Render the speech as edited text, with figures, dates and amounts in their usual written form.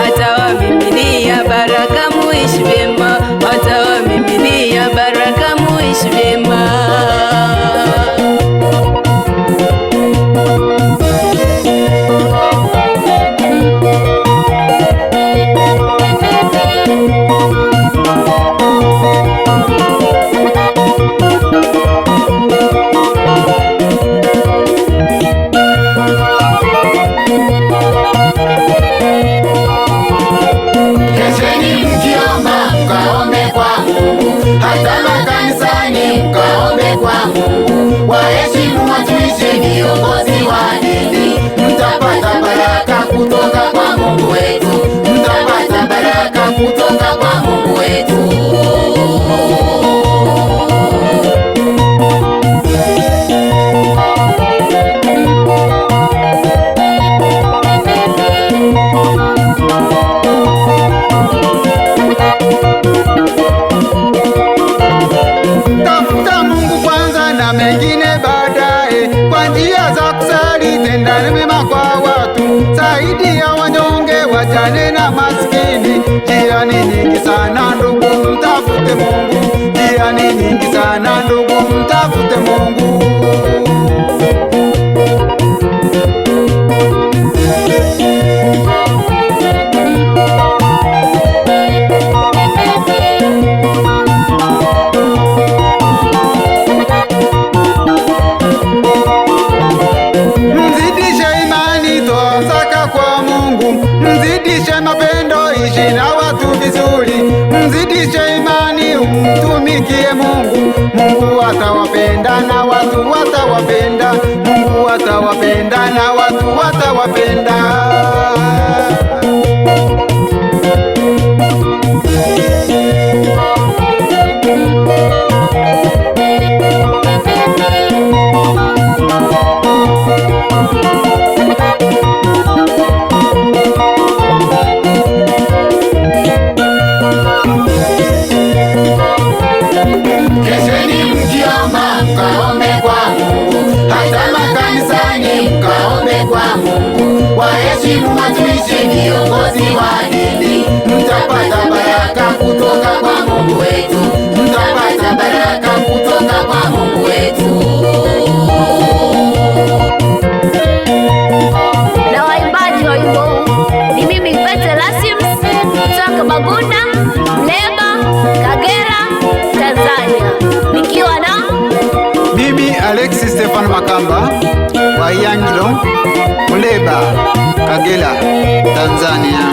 atawamiminia baraka, muishi vyema, atawamiminia baraka, muishi vyema. Waheshimu watumishi, viongozi wa dini, mtapata baraka kutoka kwa Mungu wetu, mtapata baraka kutoka kwa Mungu wetu. Tafuta Mungu kwanza na mengine baadaye, kwa njia za kusali, tenda mema kwa watu, saidia wanyonge, wajane na maskini. Njia ni nyingi sana ndugu, mtafute Mungu. Njia ni nyingi sana ndugu, mtafute Mungu. Mzidishe mapendo, ishi na watu vizuri. Mzidishe imani, umtumikie Mungu. Mungu atawapenda na watu watawapenda. Mungu atawapenda na watu watawapenda. Waheshimu watumishi, viongozi wa dini, mtapata baraka kutoka kwa Mungu wetu, mtapata baraka kutoka kwa Mungu wetu. Na waimbaji wa wimbo huu ni mimi Pete Lasims kutoka Bagunda, Muleba, Kagera, Tanzania, nikiwa na mimi Alexis Stefano Makamba wa Yangilo, Muleba, Kagera, Tanzania.